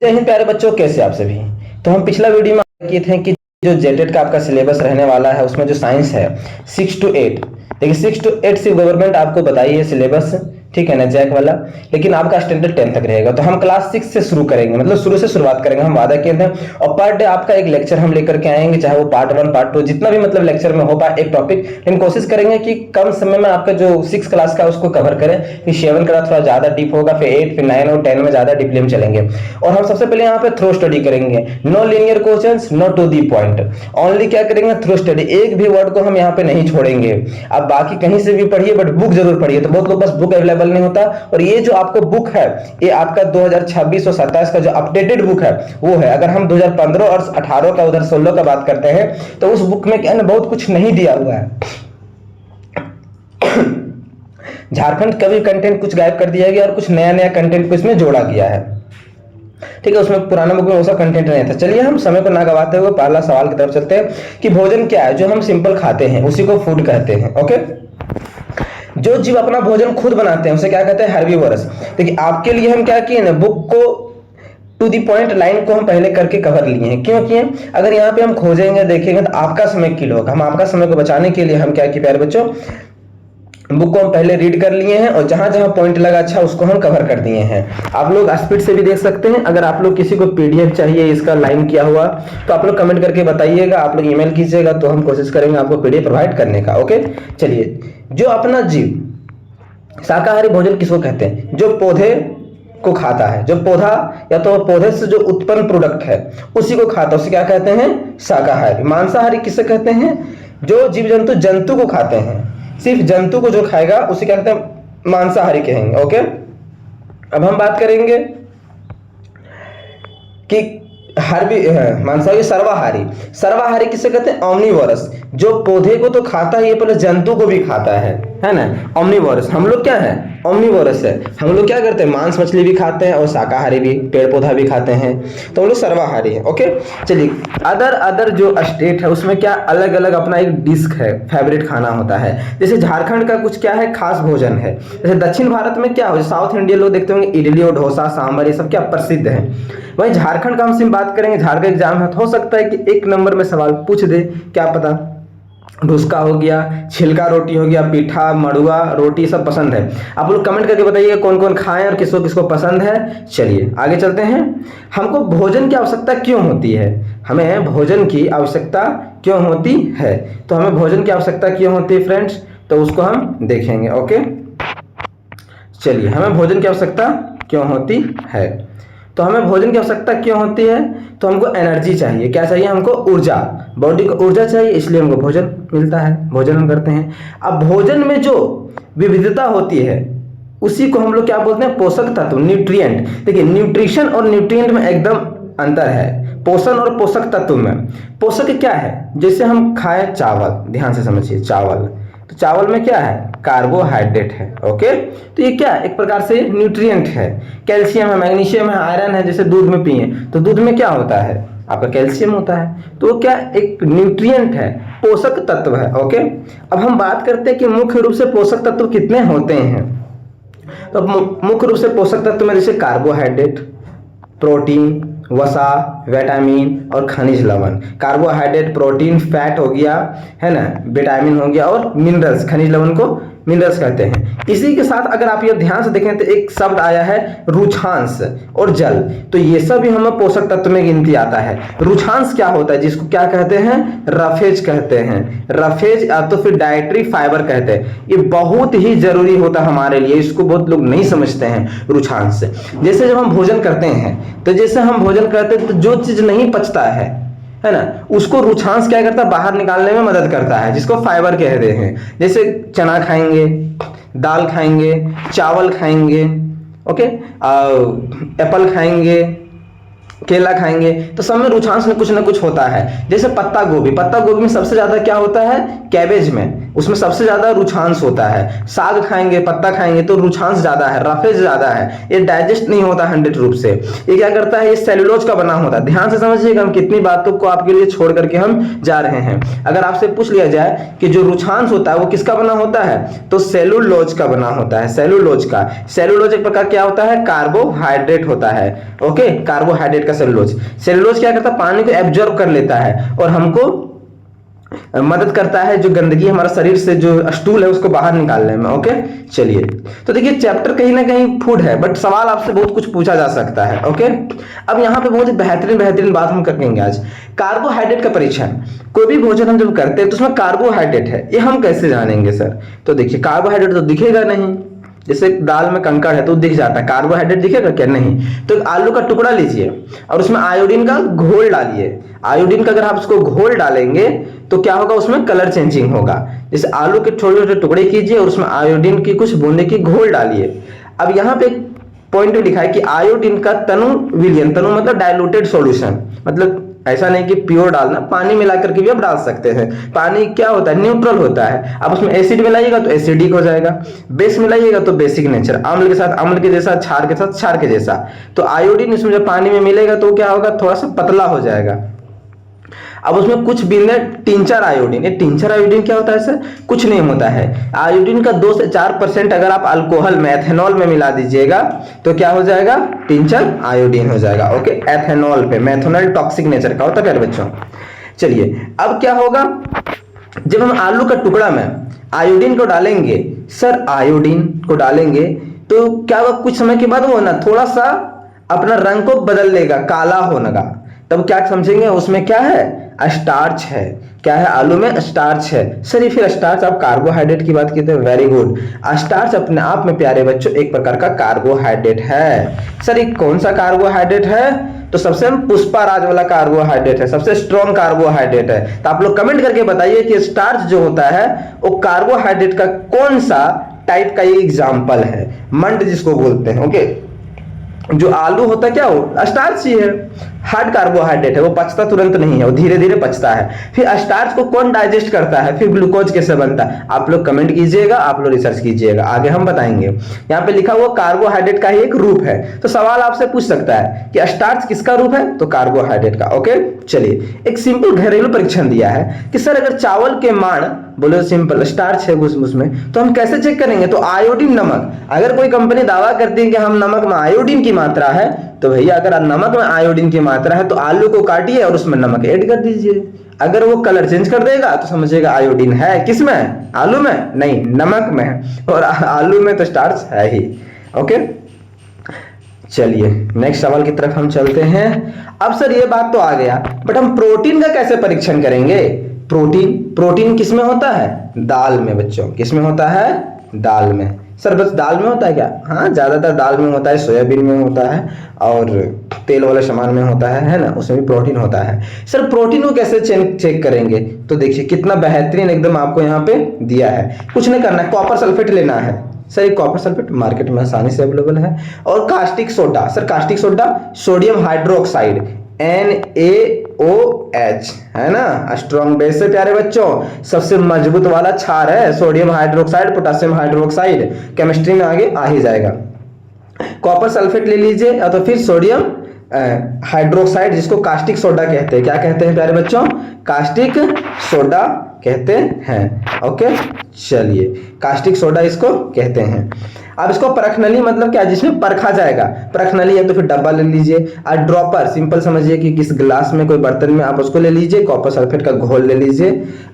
जय हिंद प्यारे बच्चों, कैसे आप सभी। तो हम पिछला वीडियो में किए थे कि जो जेटेट का आपका सिलेबस रहने वाला है उसमें जो साइंस है 6 to 8, देखिए 6 to 8 सिर्फ गवर्नमेंट आपको बताई है सिलेबस, ठीक है ना, जैक वाला। लेकिन आपका स्टैंडर्ड 10 तक रहेगा। तो हम क्लास 6 से शुरू करेंगे, मतलब शुरू से शुरुआत करेंगे, हम वादा किए थे। और पर डे आपका एक लेक्चर हम लेकर के आएंगे, चाहे वो पार्ट 1 पार्ट 2 जितना भी मतलब लेक्चर में हो पाए एक टॉपिक। लेकिन कोशिश करेंगे कि कम समय में आपका जो 6 क्लास का उसको कवर करें। फिर 7 का थोड़ा ज्यादा डीप होगा, फिर 8, फिर 9 और 10 में ज्यादा डीपली हम चलेंगे। और हम सबसे पहले यहाँ पे थ्रो स्टडी करेंगे। No linear questions, no to the point, only क्या करेंगे, थ्रो स्टडी। एक भी वर्ड को हम यहाँ पे नहीं छोड़ेंगे। आप बाकी कहीं से भी पढ़िए बट बुक जरूर पढ़िए। तो बहुत लोग बस बुक अवेलेबल नहीं होता। और ये जो आपको बुक है ये आपका 2026 और 27 का जो अपडेटेड बुक है वो है। अगर हम 2015 और 18 का उधर 16 का बात करते हैं तो उस बुक में क्या ना बहुत कुछ नहीं दिया हुआ है। झारखंड का भी कंटेंट कुछ गायब कर दिया गया और कुछ नया नया कंटेंट को इसमें जोड़ा गया है, ठीक है। उसमें पुराना बुक में वो सब कंटेंट नहीं था। चलिए हम समय को ना गवाते हुए पहला सवाल की तरफ चलते हैं कि भोजन क्या है। जो हम सिंपल खाते हैं उसी को फूड कहते हैं, ओके। जो जीव अपना भोजन खुद बनाते हैं उसे क्या कहते हैं, हर्बीवोरस। देखिए आपके लिए हम क्या किए ना, बुक को टू दी पॉइंट लाइन को हम पहले करके कवर लिए हैं। क्यों किए, अगर यहाँ पे हम खोजेंगे देखेंगे तो आपका समय किल होगा। हम आपका समय को बचाने के लिए हम क्या किए प्यारे बच्चों, बुक को हम पहले रीड कर लिए हैं और जहां जहां पॉइंट लगा अच्छा उसको हम कवर कर दिए हैं। आप लोग स्पीड से भी देख सकते हैं। अगर आप लोग किसी को पीडीएफ चाहिए इसका लाइन किया हुआ तो आप लोग कमेंट करके बताइएगा, आप लोग ईमेल कीजिएगा तो हम कोशिश करेंगे आपको पीडीएफ प्रोवाइड करने का, ओके। चलिए, जो अपना जीव शाकाहारी भोजन किसको कहते हैं, जो पौधे को खाता है, जो पौधा या तो पौधे से जो उत्पन्न प्रोडक्ट है उसी को खाता है, उसे क्या कहते हैं, शाकाहारी। मांसाहारी किसे कहते हैं, जो जीव जंतु जंतु को खाते हैं, सिर्फ जंतु को जो खाएगा उसे क्या कहते हैं, मांसाहारी कहेंगे, ओके। अब हम बात करेंगे कि मांसाहारी सर्वाहारी। सर्वाहारी किसे कहते हैं, ओमनीवोरस। जो पौधे को तो खाता है ये पहले जंतु को भी खाता है ना, ओमनीवोरस। हम लोग क्या है, ओमनीवोरस है। हम लोग क्या करते हैं, मांस मछली भी खाते हैं और शाकाहारी भी, पेड़ पौधा भी खाते हैं, तो हम लोग सर्वाहारी है, ओके। चलिए, अदर जो स्टेट है उसमें क्या अलग अलग अपना एक डिश है, फेवरेट खाना होता है। जैसे झारखंड का कुछ क्या है, खास भोजन है। जैसे दक्षिण भारत में क्या हो, साउथ इंडियन लोग देखते होंगे इडली और डोसा सांभर ये सब क्या प्रसिद्ध है। वहीं झारखंड का हम सिर्फ बात करेंगे, झारखंड एग्जाम है तो हो सकता है कि 1 नंबर में सवाल पूछ दे, क्या पता। डुस्का हो गया, छिलका रोटी हो गया, पीठा मड़ुआ रोटी सब पसंद है। आप लोग कमेंट करके बताइए कौन कौन खाएं और किसको किसको पसंद है। चलिए आगे चलते हैं। हमको भोजन की आवश्यकता क्यों होती है, हमें भोजन की आवश्यकता क्यों होती है। तो हमें भोजन की आवश्यकता क्यों होती है फ्रेंड्स, तो उसको हम देखेंगे, ओके। चलिए, हमें भोजन की आवश्यकता क्यों होती है। तो हमें भोजन की आवश्यकता क्यों होती है, तो हमको एनर्जी चाहिए। क्या चाहिए, हमको ऊर्जा, बॉडी को ऊर्जा चाहिए, इसलिए हमको भोजन मिलता है, भोजन हम करते हैं। अब भोजन में जो विविधता होती है उसी को हम लोग क्या बोलते हैं, पोषक तत्व, न्यूट्रिएंट। देखिए न्यूट्रिशन और न्यूट्रिएंट में एकदम अंतर है। पोषण और पोषक तत्व में पोषक क्या है, जैसे हम खाएं चावल, ध्यान से समझिए, चावल, तो चावल में क्या है, कार्बोहाइड्रेट है, ओके। तो ये क्या एक प्रकार से न्यूट्रिएंट है। कैल्शियम है, मैग्नीशियम है, आयरन है। जैसे दूध में पिए तो दूध में क्या होता है, आपका कैल्शियम होता है, तो वो क्या एक न्यूट्रिएंट है, पोषक तत्व है, ओके। अब हम बात करते हैं कि मुख्य रूप से पोषक तत्व कितने होते हैं। तो मुख्य रूप से पोषक तत्व में जैसे कार्बोहाइड्रेट, प्रोटीन, वसा, विटामिन और खनिज लवण। कार्बोहाइड्रेट, प्रोटीन, फैट हो गया, है ना, विटामिन हो गया और मिनरल्स, खनिज लवण को मिनरल्स कहते हैं। इसी के साथ अगर आप ये ध्यान से देखें तो एक शब्द आया है रुक्षांश और जल, तो ये सब भी हमें पोषक तत्व में गिनती आता है। रुक्षांश क्या होता है, जिसको क्या कहते हैं, रफेज कहते हैं, रफेज या तो फिर डाइटरी फाइबर कहते हैं। ये बहुत ही जरूरी होता है हमारे लिए, इसको बहुत लोग नहीं समझते हैं। रुक्षांश जैसे जब हम भोजन करते हैं तो जैसे हम भोजन करते हैं तो जो चीज नहीं पचता है ना, उसको रुक्षांश क्या करता है, बाहर निकालने में मदद करता है, जिसको फाइबर कहते हैं। जैसे चना खाएंगे, दाल खाएंगे, चावल खाएंगे, ओके, एप्पल खाएंगे, केला खाएंगे, तो सब में रुचांश में कुछ ना कुछ होता है। जैसे पत्ता गोभी में सबसे ज्यादा क्या होता है, कैबेज में, उसमें सबसे ज्यादा रुचांश होता है। साग खाएंगे, पत्ता खाएंगे तो रुचांश ज्यादा है, रफेज ज्यादा है, ये डाइजेस्ट नहीं होता 100 रूप से। ये क्या करता है, ये सेलुलोज का बना होता है। ध्यान से समझिएगा, हम कितनी बातों को आपके लिए छोड़ करके हम जा रहे हैं। अगर आपसे पूछ लिया जाए कि जो रुचांश होता है वो किसका बना होता है, तो सेलुलोज का बना होता है, सेलुलोज का। सेलुलोज एक प्रकार क्या होता है, कार्बोहाइड्रेट होता है। ओके, कार्बोहाइड्रेट का सेलुलोज क्या करता है, पानी को एब्जॉर्ब कर लेता है और हमको मदद करता है जो गंदगी हमारा शरीर से जो स्टूल है उसको बाहर निकालने में। ओके, चलिए, तो देखिए चैप्टर कहीं ना कहीं फूड है, बट सवाल आपसे बहुत कुछ पूछा जा सकता है। ओके, अब यहाँ पे बहुत बेहतरीन बात हम करेंगे आज, कार्बोहाइड्रेट का परीक्षण। कोई भी भोजन हम जब करते हैं तो उसमें कार्बोहाइड्रेट है, ये हम कैसे जानेंगे सर? तो देखिए कार्बोहाइड्रेट तो दिखेगा नहीं, जैसे दाल में कंकड़ है तो दिख जाता है, कार्बोहाइड्रेट दिखेगा क्या? नहीं। तो एक आलू का टुकड़ा लीजिए और उसमें आयोडीन का घोल डालिए। आयोडीन का अगर आप उसको घोल डालेंगे तो क्या होगा, उसमें कलर चेंजिंग होगा। जैसे आलू के छोटे छोटे टुकड़े कीजिए और उसमें आयोडीन की कुछ बूंदे की घोल डालिए। अब यहाँ पे पॉइंट लिखा है कि आयोडीन का तनु विलयन, तनु मतलब डाइल्यूटेड सॉल्यूशन, मतलब ऐसा नहीं कि प्योर डालना, पानी मिला करके भी आप डाल सकते हैं। पानी क्या होता है, न्यूट्रल होता है। आप उसमें एसिड मिलाइएगा तो एसिडिक हो जाएगा, बेस मिलाइएगा तो बेसिक नेचर, अम्ल के साथ अम्ल के जैसा, क्षार के साथ क्षार के जैसा। तो आयोडीन इसमें जब पानी में मिलेगा तो क्या होगा, थोड़ा सा पतला हो जाएगा। अब उसमें कुछ बूंदे टिंचर आयोडीन, ये टिंचर आयोडीन क्या होता है सर? कुछ नहीं होता है। आयोडीन का 2 से 4% अगर आप अल्कोहल में, एथेनॉल में मिला दीजिएगा तो क्या हो जाएगा, टिंचर आयोडीन हो जाएगा। ओके, एथेनॉल पे, मेथनॉल टॉक्सिक नेचर का होता है प्यारे बच्चों। चलिए, अब क्या होगा, जब हम आलू का टुकड़ा में आयोडीन को डालेंगे, सर आयोडीन को डालेंगे तो क्या होगा, कुछ समय के बाद वो ना थोड़ा सा अपना रंग को बदल लेगा, काला होने का। तब क्या समझेंगे, उसमें क्या है, स्टार्च है। क्या है, आलू में स्टार्च है। सर ये फिर स्टार्च, आप कार्बोहाइड्रेट की बात की, वेरी गुड। स्टार्च अपने आप में प्यारे बच्चों एक प्रकार का कार्बोहाइड्रेट है। सर ये कौन सा कार्बोहाइड्रेट है? तो सबसे पुष्पाराज वाला कार्बोहाइड्रेट है, सबसे स्ट्रॉन्ग कार्बोहाइड्रेट है। तो आप लोग कमेंट करके बताइए कि स्टार्च जो होता है वो कार्बोहाइड्रेट का कौन सा टाइप का ये एग्जाम्पल है, मंड जिसको बोलते हैं। ओके, जो आलू होता है क्या, वो स्टार्च ही है, हार्ड कार्बोहाइड्रेट है, वो पचता तुरंत नहीं है, वो धीरे धीरे पचता है। फिर स्टार्च को कौन डाइजेस्ट करता है, फिर ग्लूकोज कैसे बनता है? आप लोग कमेंट कीजिएगा, आप लोग रिसर्च कीजिएगा, आगे हम बताएंगे। यहाँ पे लिखा हुआ कार्बोहाइड्रेट का ही एक रूप है। तो सवाल आपसे पूछ सकता है कि स्टार्च किसका रूप है, तो कार्बोहाइड्रेट का। ओके, चलिए, एक सिंपल घरेलू परीक्षण दिया है कि सर अगर चावल के माण, बोलो सिंपल स्टार्च है उसमें, तो हम कैसे चेक करेंगे? तो आयोडीन, नमक। अगर कोई कंपनी दावा करती है कि हम नमक में आयोडीन की मात्रा है, तो भैया अगर नमक में आयोडीन की मात्रा है तो आलू को काटिए और उसमें नमक ऐड कर दीजिए। अगर वो कलर चेंज कर देगा तो समझिएगा आयोडीन है किसमें, आलू में नहीं, नमक में है, और आलू में तो स्टार्च है ही। ओके, चलिए नेक्स्ट सवाल की तरफ हम चलते हैं। अब सर ये बात तो आ गया, बट हम प्रोटीन का कैसे परीक्षण करेंगे? प्रोटीन किसमें होता है, दाल में बच्चों। किसमें होता है, दाल में। सर बस दाल में होता है क्या? हाँ, ज्यादातर दाल में होता है, सोयाबीन में होता है और तेल वाले सामान में होता है ना, उसमें भी प्रोटीन होता है। सर प्रोटीन को कैसे चेक करेंगे? तो देखिए कितना बेहतरीन एकदम आपको यहाँ पे दिया है। कुछ नहीं करना है, कॉपर सल्फेट लेना है। सर ये कॉपर सल्फेट मार्केट में आसानी से अवेलेबल है। और caustic soda, sir caustic soda sodium hydroxide NaOH है ना, स्ट्रॉन्ग बेस से प्यारे बच्चों, सबसे मजबूत वाला क्षार है sodium hydroxide, potassium hydroxide, chemistry में आगे आ ही जाएगा। कॉपर सल्फेट ले लीजिए या तो फिर सोडियम हाइड्रोक्साइड, जिसको कास्टिक सोडा कहते हैं। क्या कहते हैं प्यारे बच्चों? कास्टिक सोडा कहते हैं। ओके, चलिए कास्टिक सोडा इसको कहते हैं। अब इसको परखनली मतलब क्या, जिसमें परखा जाएगा, परखनली है तो फिर डब्बा ले लीजिए, और ड्रॉपर सिंपल समझिए कि किस गिलास में, कोई बर्तन में आप उसको ले लीजिए, कॉपर सल्फेट का घोल ले लीजिए।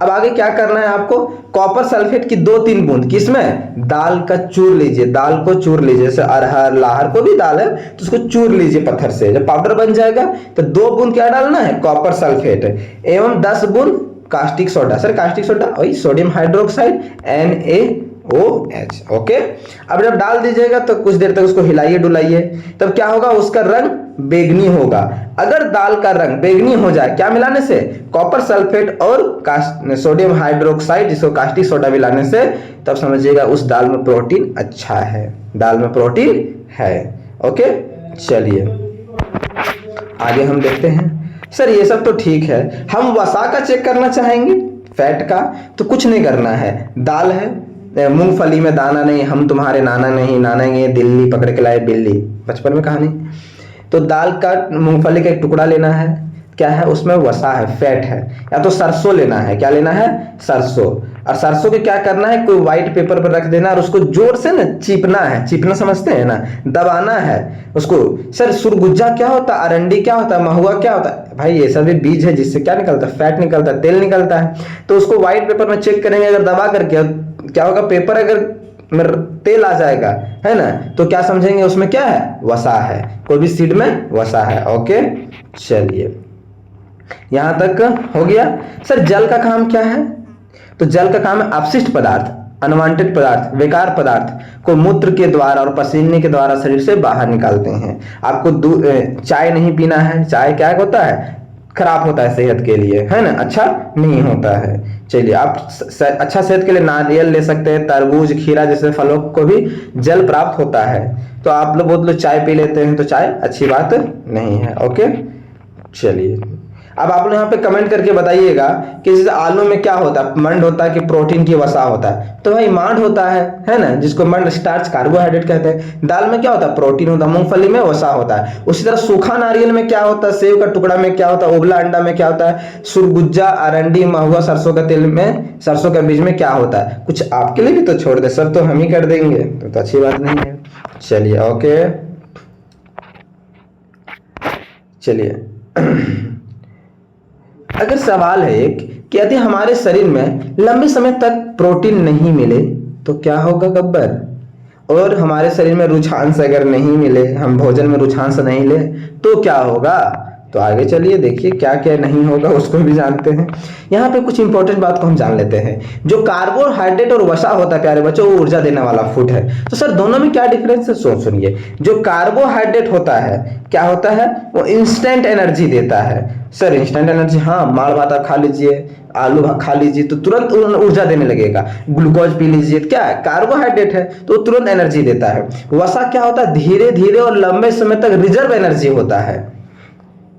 अब आगे क्या करना है आपको, कॉपर सल्फेट की 2-3 बूंद किसमें, दाल का चूर लीजिए, दाल को चूर लीजिए, जैसे अरहर लाहर को भी दाल है तो उसको चूर लीजिए पत्थर से। जब पाउडर बन जाएगा तो 2 बूंद क्या डालना है, कॉपर सल्फेट, एवं 10 बूंद caustic soda. Sir caustic soda वही सोडियम हाइड्रोक्साइड NaOH। ओके, अब जब डाल दीजिएगा तो कुछ देर तक उसको हिलाइए डुलाइए, तब क्या होगा, उसका रंग बैगनी होगा। अगर दाल का रंग बैगनी हो जाए क्या मिलाने से, कॉपर सल्फेट और सोडियम हाइड्रोक्साइड जिसको कास्टिक सोडा मिलाने से, तब समझिएगा उस दाल में प्रोटीन अच्छा है, दाल में प्रोटीन है। ओके, चलिए आगे हम देखते हैं। सर ये सब तो ठीक है, हम वसा का चेक करना चाहेंगे, फैट का। तो कुछ नहीं करना है, दाल है, मूंगफली में दाना नहीं, हम तुम्हारे नाना नहीं, नाना ये दिल्ली पकड़ के लाए बिल्ली, बचपन में कहानी। तो दाल का, मूंगफली का एक टुकड़ा लेना है, क्या है उसमें वसा है, फैट है। या तो सरसों लेना है, क्या लेना है, सरसों। और सरसों को क्या करना है, कोई व्हाइट पेपर पर रख देना और उसको जोर से ना चीपना है, चीपना समझते हैं ना, दबाना है उसको। सर सुरगुज्जा क्या होता है, अरंडी क्या होता है, महुआ क्या होता है, भाई ये सभी बीज है जिससे क्या निकलता है, फैट निकलता है, तेल निकलता है। तो उसको व्हाइट पेपर में चेक करेंगे, अगर दबा करके क्या होगा, पेपर अगर तेल आ जाएगा, है ना, तो क्या समझेंगे उसमें क्या है, वसा है, कोई भी सीड में वसा है। ओके, चलिए यहां तक हो गया। सर जल का काम क्या है, तो जल का काम है अपशिष्ट पदार्थ, अनवांटेड पदार्थ, बेकार पदार्थ को मूत्र के द्वारा और पसीने के द्वारा शरीर से बाहर निकालते हैं। आपको चाय नहीं पीना है, चाय क्या होता है, खराब होता है सेहत के लिए, है ना, अच्छा नहीं होता है। चलिए आप अच्छा सेहत के लिए नारियल ले सकते हैं, तरबूज, खीरा जैसे फलों को भी जल प्राप्त होता है। तो आप लोग बहुत लोग चाय पी लेते हैं, तो चाय अच्छी बात नहीं है। ओके, चलिए अब आप लोग यहाँ पे कमेंट करके बताइएगा कि जैसे आलू में क्या होता है, मंड होता है कि प्रोटीन की वसा होता है, तो भाई मांड होता है ना, जिसको मंड स्टार्च कार्बोहाइड्रेट कहते हैं। दाल में क्या होता है, प्रोटीन होता है, मूंगफली में वसा होता है। उसी तरह सूखा नारियल में क्या होता है, सेव का टुकड़ा में क्या होता है, उबला अंडा में क्या होता है, सुरगुज्जा, अरंडी, महुआ, सरसों का तेल में, सरसों के बीज में क्या होता है। कुछ आपके लिए भी तो छोड़ दे, सब तो हम ही कर देंगे, तो अच्छी बात नहीं है। चलिए ओके, चलिए अगर सवाल है एक कि यदि हमारे शरीर में लंबे समय तक प्रोटीन नहीं मिले तो क्या होगा गब्बर, और हमारे शरीर में रुझान से अगर नहीं मिले, हम भोजन में रुझान से नहीं ले तो क्या होगा। तो आगे चलिए देखिए क्या क्या नहीं होगा, उसको भी जानते हैं। यहाँ पे कुछ इंपॉर्टेंट बात को हम जान लेते हैं। जो कार्बोहाइड्रेट और वसा होता है प्यारे बच्चों, वो ऊर्जा देने वाला फूड है। तो सर दोनों में क्या डिफरेंस है, सुनिए। जो कार्बोहाइड्रेट होता है क्या होता है, वो इंस्टेंट एनर्जी देता है। सर इंस्टेंट एनर्जी, हाँ, माड़ भात आप खा लीजिए, आलू खा लीजिए तो तुरंत ऊर्जा देने लगेगा। ग्लूकोज पी लीजिए, क्या है, कार्बोहाइड्रेट है, तो तुरंत एनर्जी देता है। वसा क्या होता है, धीरे धीरे और लंबे समय तक रिजर्व एनर्जी होता है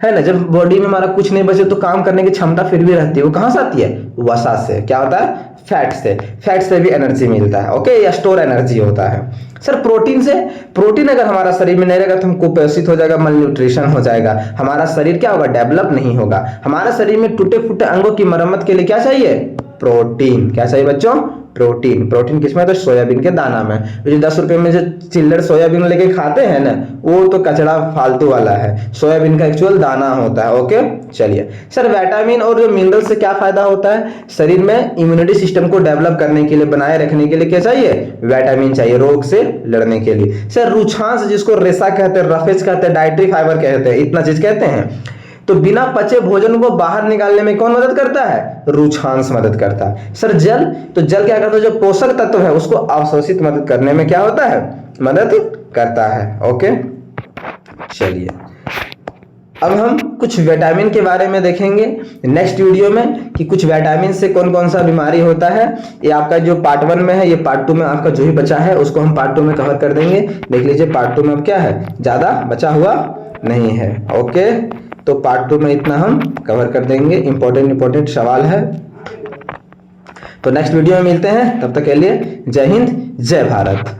ना। जब बॉडी में हमारा कुछ नहीं बचे तो काम करने की क्षमता फिर भी रहती है, वो कहां से आती है, वसा से। क्या होता है, फैट से। फैट से भी एनर्जी मिलता है, ओके, या स्टोर एनर्जी होता है। सर प्रोटीन से, प्रोटीन अगर हमारा शरीर में नहीं रहेगा तो हम कुपोषित हो जाएगा, मल न्यूट्रिशन हो जाएगा, हमारा शरीर क्या होगा, डेवलप नहीं होगा। हमारे शरीर में टूटे फूटे अंगों की मरम्मत के लिए क्या चाहिए, प्रोटीन। क्या चाहिए बच्चों, प्रोटीन। प्रोटीन किसमें, तो सोयाबीन के दाना में। जो 10 रुपए में जो चिल्लर सोयाबीन लेके खाते हैं ना, वो तो कचड़ा फालतू वाला है, सोयाबीन का एक्चुअल दाना होता है। ओके, चलिए सर विटामिन और जो मिनरल से क्या फायदा होता है, शरीर में इम्यूनिटी सिस्टम को डेवलप करने के लिए, बनाए रखने के लिए क्या चाहिए, विटामिन चाहिए, रोग से लड़ने के लिए। सर रुझान, जिसको रेशा कहते हैं, रफेज कहते हैं, डाइटरी फाइबर कहते हैं, इतना चीज कहते हैं। तो बिना पचे भोजन को बाहर निकालने में कौन मदद करता है, रुझांस मदद करता है। सर जल, तो जल क्या करता है, जो पोषक तत्व है उसको अवशोषित मदद करने में क्या होता है, मदद करता है। ओके, चलिए अब हम कुछ विटामिन के बारे में देखेंगे नेक्स्ट वीडियो में, कि कुछ विटामिन से कौन कौन सा बीमारी होता है। ये आपका जो पार्ट 1 में है, ये पार्ट 2 में आपका जो ही बचा है उसको हम पार्ट 2 में कवर कर देंगे। देख लीजिए पार्ट 2 में अब क्या है, ज्यादा बचा हुआ नहीं है। ओके, तो पार्ट 2 में इतना हम कवर कर देंगे, इंपॉर्टेंट सवाल है। तो नेक्स्ट वीडियो में मिलते हैं, तब तक के लिए जय हिंद, जय भारत।